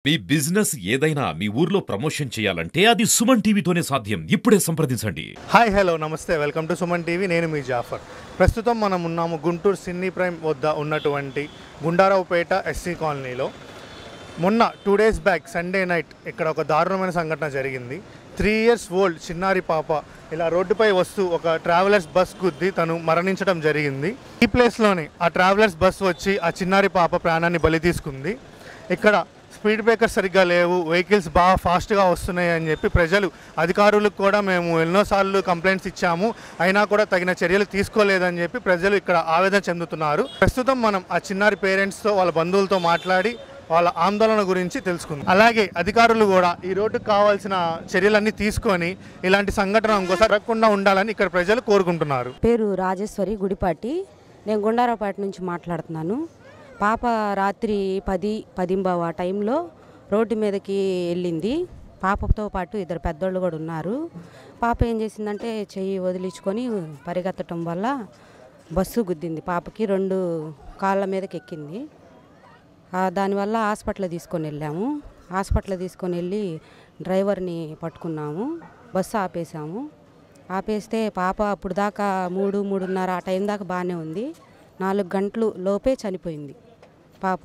మీ business ఏదైనా మీ ఊర్లో promotion చేయాలంటే అది సుమన్ టీవీతోనే సాధ్యం. ఇప్పుడే సంప్రదించండి. హాయ్ హలో నమస్తే, వెల్కమ్ టు సుమన్ టీవీ. నేను మీ జాఫర్. ప్రస్తుతం మనం ఉన్నాము గుంటూరు సిన్నీ ప్రైమ్ వద్ద ఉన్నటువంటి గుండారావుపేట ఎస్సీ కాలనీలో. మొన్న 2 days బ్యాక్ సండే నైట్ ఇక్కడ ఒక దారుణమైన సంఘటన జరిగింది. 3 years ఓల్డ్ చిన్నారి పాప ఇలా రోడ్డుపై వస్తూ ఒక ట్రావెలర్స్ బస్ గుద్ది తను మరణించడం జరిగింది. ఈ ప్లేస్లోనే ఆ ట్రావెలర్స్ బస్ వచ్చి ఆ చిన్నారి పాప ప్రాణాన్ని బలి తీసుకుంది. ఇక్కడ స్పీడ్ బ్రేకర్స్ సరిగ్గా లేవు, వెహికల్స్ బాగా ఫాస్ట్గా వస్తున్నాయి అని చెప్పి ప్రజలు, అధికారులకు కూడా మేము ఎన్నోసార్లు కంప్లైంట్స్ ఇచ్చాము, అయినా కూడా తగిన చర్యలు తీసుకోలేదని చెప్పి ప్రజలు ఇక్కడ ఆవేదన చెందుతున్నారు. ప్రస్తుతం మనం ఆ చిన్నారి పేరెంట్స్తో వాళ్ళ బంధువులతో మాట్లాడి వాళ్ళ ఆందోళన గురించి తెలుసుకుందాం. అలాగే అధికారులు కూడా ఈ రోడ్డుకు కావాల్సిన చర్యలన్నీ తీసుకొని ఇలాంటి సంఘటన ఇంకోసారి జరగకుండా ఉండాలని ఇక్కడ ప్రజలు కోరుకుంటున్నారు. పేరు రాజేశ్వరి గుడిపాటి. నేను గుండారావుపేట నుంచి మాట్లాడుతున్నాను. పాప రాత్రి 10:15 ఆ టైంలో రోడ్డు మీదకి వెళ్ళింది. పాపతో పాటు 2 పెద్దోళ్ళు కూడా ఉన్నారు. పాప ఏం చేసిందంటే చెయ్యి వదిలించుకొని పరిగెత్తటం వల్ల బస్సు గుద్దింది. పాపకి 2 కాళ్ళ మీదకి ఎక్కింది. దానివల్ల హాస్పిటల్ తీసుకొని వెళ్ళాము. హాస్పిటల్ తీసుకొని వెళ్ళి డ్రైవర్ని పట్టుకున్నాము. బస్సు ఆపేసాము. ఆపేస్తే పాప అప్పుడు దాకా 3:30 ఆ టైం దాకా బాగానే ఉంది. 4 గంటలు లోపే చనిపోయింది పాప.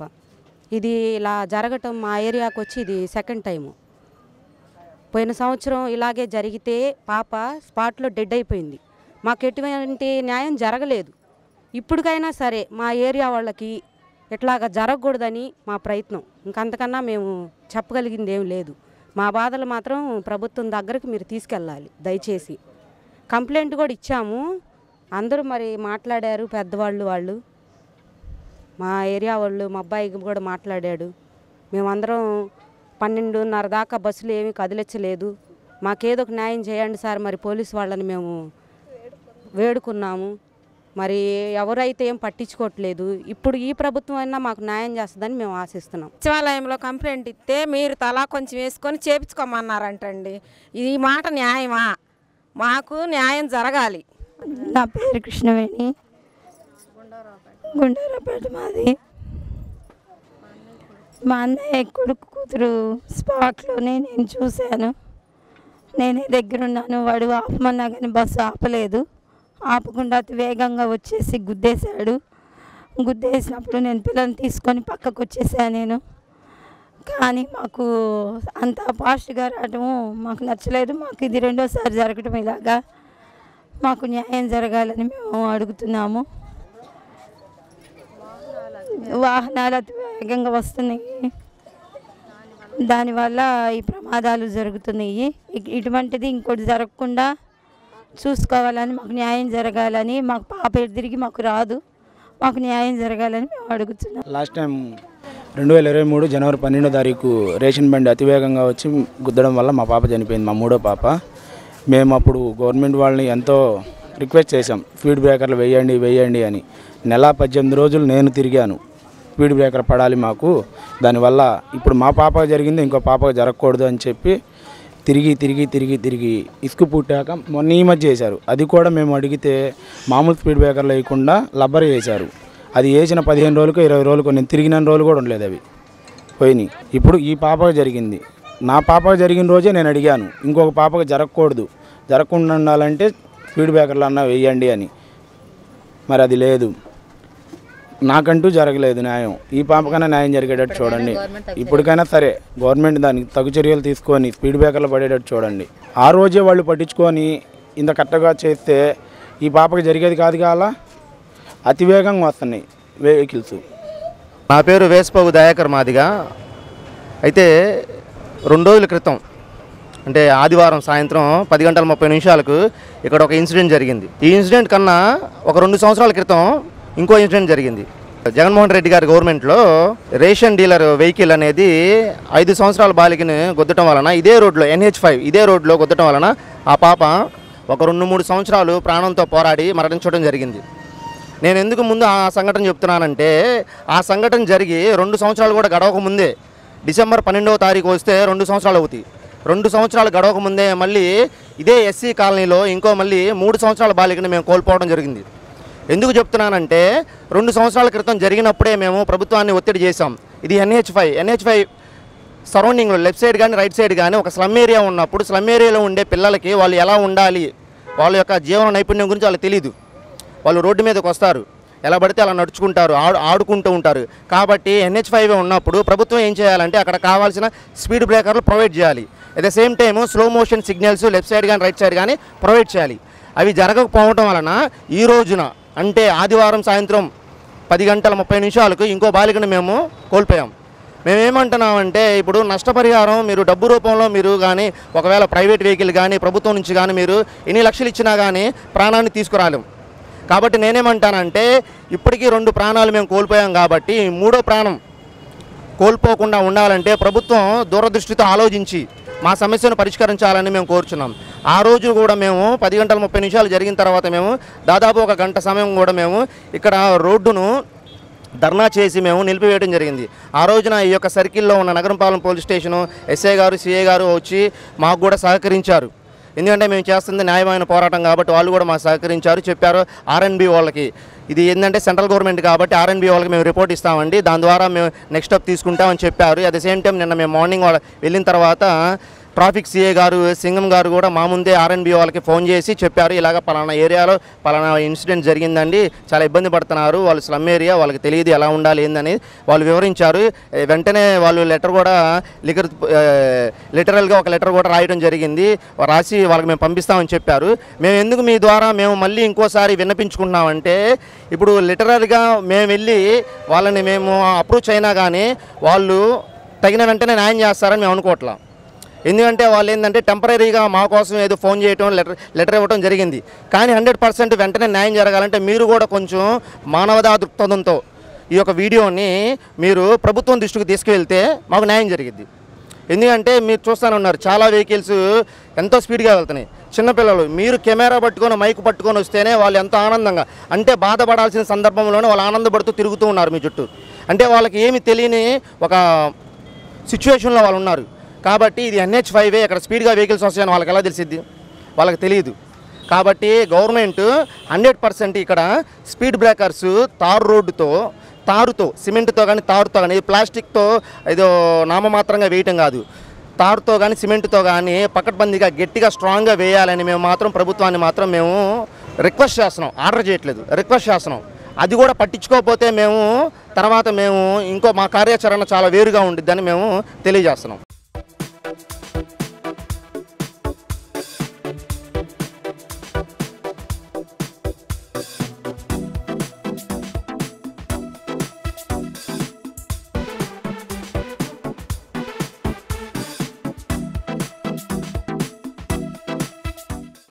ఇది ఇలా జరగటం మా ఏరియాకి వచ్చి ఇది సెకండ్ టైము. పోయిన సంవత్సరం ఇలాగే జరిగితే పాప స్పాట్లో డెడ్ అయిపోయింది. మాకు ఎటువంటి న్యాయం జరగలేదు. ఇప్పటికైనా సరే మా ఏరియా వాళ్ళకి ఇట్లాగా జరగకూడదని మా ప్రయత్నం. ఇంకంతకన్నా మేము చెప్పగలిగింది ఏం లేదు. మా బాధలు మాత్రం ప్రభుత్వం దగ్గరకు మీరు తీసుకెళ్ళాలి దయచేసి. కంప్లైంట్ కూడా ఇచ్చాము. అందరూ మరి మాట్లాడారు, పెద్దవాళ్ళు మా ఏరియా వాళ్ళు. మా అబ్బాయికి కూడా మాట్లాడాడు. మేమందరం 12:30 దాకా బస్సులు ఏమీ కదిలించలేదు. మాకేదో ఒక న్యాయం చేయండి సార్. మరి పోలీసు వాళ్ళని మేము వేడుకున్నాము. మరి ఎవరైతే ఏం పట్టించుకోవట్లేదు. ఇప్పుడు ఈ ప్రభుత్వం అయినా మాకు న్యాయం చేస్తుందని మేము ఆశిస్తున్నాం. సచివాలయంలో కంప్లైంట్ ఇస్తే మీరు తలా కొంచెం వేసుకొని చేపించుకోమన్నారంటండి. ఈ మాట న్యాయమా? మాకు న్యాయం జరగాలి. నా పేరు కృష్ణవేణి, గుండారావుపేట మాది. మా అన్నయ్య కొడుకు కూతురు స్పాట్లోనే నేను చూశాను. నేనే దగ్గరున్నాను. వాడు ఆపమన్నా కానీ బస్సు ఆపలేదు. ఆపకుండా అతి వేగంగా వచ్చేసి గుద్దేశాడు. గుద్దేసినప్పుడు నేను పిల్లల్ని తీసుకొని పక్కకు వచ్చేసాను నేను. కానీ మాకు అంత ఫాస్ట్గా రావటము మాకు నచ్చలేదు. మాకు ఇది 2వసారి జరగటం ఇలాగా. మాకు న్యాయం జరగాలని మేము అడుగుతున్నాము. వాహనాలు అతి వేగంగా వస్తున్నాయి. దానివల్ల ఈ ప్రమాదాలు జరుగుతున్నాయి. ఇటువంటిది ఇంకోటి జరగకుండా చూసుకోవాలని, మాకు న్యాయం జరగాలని. మాకు పాప తిరిగి మాకు రాదు. మాకు న్యాయం జరగాలని మేము అడుగుతున్నాం. లాస్ట్ టైం 2023 జనవరి 12వ తారీఖు రేషన్ బండి అతివేగంగా వచ్చి గుద్దడం వల్ల మా పాప చనిపోయింది, మా 3వ పాప. మేము అప్పుడు గవర్నమెంట్ వాళ్ళని ఎంతో రిక్వెస్ట్ చేసాం, స్పీడ్ బ్రేకర్లు వేయండి అని. 18 రోజులు నేను తిరిగాను, స్పీడ్ బ్రేకర్ పడాలి మాకు. దానివల్ల ఇప్పుడు మా పాపకు జరిగింది ఇంకో పాపకు జరగకూడదు అని చెప్పి తిరిగి ఇసుకు పుట్టాక మొన్న ఈ మధ్య వేశారు. అది కూడా మేము అడిగితే మామూలు స్పీడ్ బ్రేకర్లు వేయకుండా లబ్బర్ వేశారు. అది వేసిన 15 రోజులకు 20 రోజులకు నేను తిరిగిన రోజులు కూడా ఉండలేదు, అవి పోయినాయి. ఇప్పుడు ఈ పాపకు జరిగింది. నా పాపకు జరిగిన రోజే నేను అడిగాను, ఇంకొక పాపకు జరగకుండా ఉండాలంటే స్పీడ్ బ్రేకర్లు అన్నా వేయండి అని. మరి అది లేదు, నాకంటూ జరగలేదు న్యాయం. ఈ పాపకైనా న్యాయం జరిగేటట్టు చూడండి. ఇప్పటికైనా సరే గవర్నమెంట్ దానికి తగు చర్యలు తీసుకొని స్పీడ్ బ్రేకర్లు పడేటట్టు చూడండి. ఆ రోజే వాళ్ళు పట్టించుకొని ఇంత కరెక్ట్గా చేస్తే ఈ పాపకి జరిగేది కాదు. కాలా అతివేగంగా వస్తున్నాయి వెహికల్స్. నా పేరు వేస్పవు దయాకర్ మాదిగా. అయితే 2 రోజుల క్రితం అంటే ఆదివారం సాయంత్రం 10:30 ఇక్కడ ఒక ఇన్సిడెంట్ జరిగింది. ఈ ఇన్సిడెంట్ కన్నా ఒక 2 సంవత్సరాల క్రితం ఇంకో ఇన్సిడెంట్ జరిగింది. జగన్మోహన్ రెడ్డి గారి గవర్నమెంట్లో రేషన్ డీలర్ వెహికల్ అనేది 5 సంవత్సరాల బాలికని గుద్దటం వలన ఇదే రోడ్లో NH5 ఇదే రోడ్లో గుద్దటం వలన ఆ పాప ఒక 2-3 సంవత్సరాలు ప్రాణంతో పోరాడి మరణించడం జరిగింది. నేను ఎందుకు ముందు ఆ సంఘటన చెప్తున్నానంటే, ఆ సంఘటన జరిగి 2 సంవత్సరాలు కూడా గడవక ముందే, డిసెంబర్ 12వ తారీఖు వస్తే 2 సంవత్సరాలు అవుతాయి. 2 సంవత్సరాలు గడవక ముందే మళ్ళీ ఇదే ఎస్సీ కాలనీలో ఇంకో మళ్ళీ 3 సంవత్సరాల బాలికని మేము కోల్పోవడం జరిగింది. ఎందుకు చెప్తున్నానంటే 2 సంవత్సరాల క్రితం జరిగినప్పుడే మేము ప్రభుత్వాన్ని ఒత్తిడి చేశాం. ఇది NH5 సరౌండింగ్లో లెఫ్ట్ సైడ్ కానీ రైట్ సైడ్ కానీ ఒక స్లమ్ ఏరియా ఉన్నప్పుడు స్లమ్ ఏరియాలో ఉండే పిల్లలకి వాళ్ళు ఎలా ఉండాలి, వాళ్ళ యొక్క జీవన నైపుణ్యం గురించి వాళ్ళకి తెలియదు. వాళ్ళు రోడ్డు మీదకి వస్తారు, ఎలా పడితే అలా నడుచుకుంటారు, ఆడుకుంటూ ఉంటారు. కాబట్టి NH5 ఉన్నప్పుడు ప్రభుత్వం ఏం చేయాలంటే అక్కడ కావాల్సిన స్పీడ్ బ్రేకర్లు ప్రొవైడ్ చేయాలి. At the same time slow motion signals left side కానీ రైట్ సైడ్ కానీ ప్రొవైడ్ చేయాలి. అవి జరగకపోవడం వలన ఈ రోజున అంటే ఆదివారం సాయంత్రం 10:30 ఇంకో బాలికను మేము కోల్పోయాం. మేమేమంటున్నామంటే ఇప్పుడు నష్టపరిహారం మీరు డబ్బు రూపంలో మీరు కానీ ఒకవేళ ప్రైవేట్ వెహికల్ కానీ ప్రభుత్వం నుంచి కానీ మీరు ఎన్ని లక్షలు ఇచ్చినా కానీ ప్రాణాన్ని తీసుకురాలేం. కాబట్టి నేనేమంటానంటే ఇప్పటికీ 2 ప్రాణాలు మేము కోల్పోయాం కాబట్టి 3వ ప్రాణం కోల్పోకుండా ఉండాలంటే ప్రభుత్వం దూరదృష్టితో ఆలోచించి మా సమస్యను పరిష్కరించాలని మేము కోరుచున్నాం. ఆ రోజు కూడా మేము 10:30 జరిగిన తర్వాత మేము దాదాపు 1 గంట సమయం కూడా మేము ఇక్కడ రోడ్డును ధర్నా చేసి మేము నిలిపివేయడం జరిగింది. ఆ రోజున ఈ యొక్క సర్కిల్లో ఉన్న నగరంపాలెం పోలీస్ స్టేషను ఎస్ఐ గారు సిఐ గారు వచ్చి మాకు కూడా సహకరించారు. ఎందుకంటే మేము చేస్తుంది న్యాయమైన పోరాటం కాబట్టి వాళ్ళు కూడా మాకు సహకరించారు. చెప్పారు RNB వాళ్ళకి ఇది ఏంటంటే సెంట్రల్ గవర్నమెంట్ కాబట్టి RNB వాళ్ళకి మేము రిపోర్ట్ ఇస్తామండి, దాని ద్వారా మేము నెక్స్ట్ స్టెప్ తీసుకుంటామని చెప్పారు. అట్ ద సేమ్ టైం నిన్న మేము మార్నింగ్ వెళ్ళిన తర్వాత ట్రాఫిక్ సిఐ గారు సింగం గారు కూడా మా ముందే RNB వాళ్ళకి ఫోన్ చేసి చెప్పారు, ఇలాగ పలానా ఏరియాలో పలానా ఇన్సిడెంట్ జరిగిందండి, చాలా ఇబ్బంది పడుతున్నారు, వాళ్ళు స్లమ్ ఏరియా, వాళ్ళకి తెలియదు ఎలా ఉండాలి ఏందని వాళ్ళు వివరించారు. వెంటనే వాళ్ళు లిటరల్గా ఒక లెటర్ కూడా రాయడం జరిగింది, రాసి వాళ్ళకి మేము పంపిస్తామని చెప్పారు. మేము ఎందుకు మీ ద్వారా మేము మళ్ళీ ఇంకోసారి విన్నపించుకుంటున్నామంటే ఇప్పుడు లిటరల్గా మేము వెళ్ళి వాళ్ళని మేము అప్రోచ్ అయినా కానీ వాళ్ళు తగిన వెంటనే న్యాయం చేస్తారని మేము అనుకోవట్లా. ఎందుకంటే వాళ్ళు ఏంటంటే టెంపరీగా మా కోసం ఏదో ఫోన్ చేయటం లెటర్ ఇవ్వడం జరిగింది. కానీ 100% వెంటనే న్యాయం జరగాలంటే మీరు కూడా కొంచెం మానవతా దృక్పథంతో ఈ యొక్క వీడియోని మీరు ప్రభుత్వం దృష్టికి తీసుకువెళ్తే మాకు న్యాయం జరిగింది. ఎందుకంటే మీరు చూస్తూనే ఉన్నారు చాలా వెహికల్స్ ఎంతో స్పీడ్గా వెళ్తున్నాయి. చిన్నపిల్లలు మీరు కెమెరా పట్టుకొని మైక్ పట్టుకొని వస్తేనే వాళ్ళు ఎంతో ఆనందంగా అంటే బాధపడాల్సిన సందర్భంలోనే వాళ్ళు ఆనందపడుతూ తిరుగుతూ ఉన్నారు మీ చుట్టూ. అంటే వాళ్ళకి ఏమి తెలియని ఒక సిచ్యువేషన్లో వాళ్ళు ఉన్నారు. కాబట్టి ఇది NH5 ఇక్కడ స్పీడ్గా వెహికల్స్ వస్తాయని వాళ్ళకి ఎలా తెలిసిద్ది, వాళ్ళకి తెలియదు. కాబట్టి గవర్నమెంట్ 100% ఇక్కడ స్పీడ్ బ్రేకర్స్ తారుతో సిమెంట్తో కానీ తారుతో కానీ ప్లాస్టిక్తో ఏదో నామమాత్రంగా వేయటం కాదు, తారుతో కానీ సిమెంట్తో కానీ పకడ్బందీగా గట్టిగా స్ట్రాంగ్గా వేయాలని మేము మాత్రం ప్రభుత్వాన్ని మాత్రం మేము రిక్వెస్ట్ చేస్తున్నాం, ఆర్డర్ చేయట్లేదు, రిక్వెస్ట్ చేస్తున్నాం. అది కూడా పట్టించుకోకపోతే మేము తర్వాత ఇంకో మా కార్యాచరణ చాలా వేరుగా ఉండిద్దని మేము తెలియజేస్తున్నాం.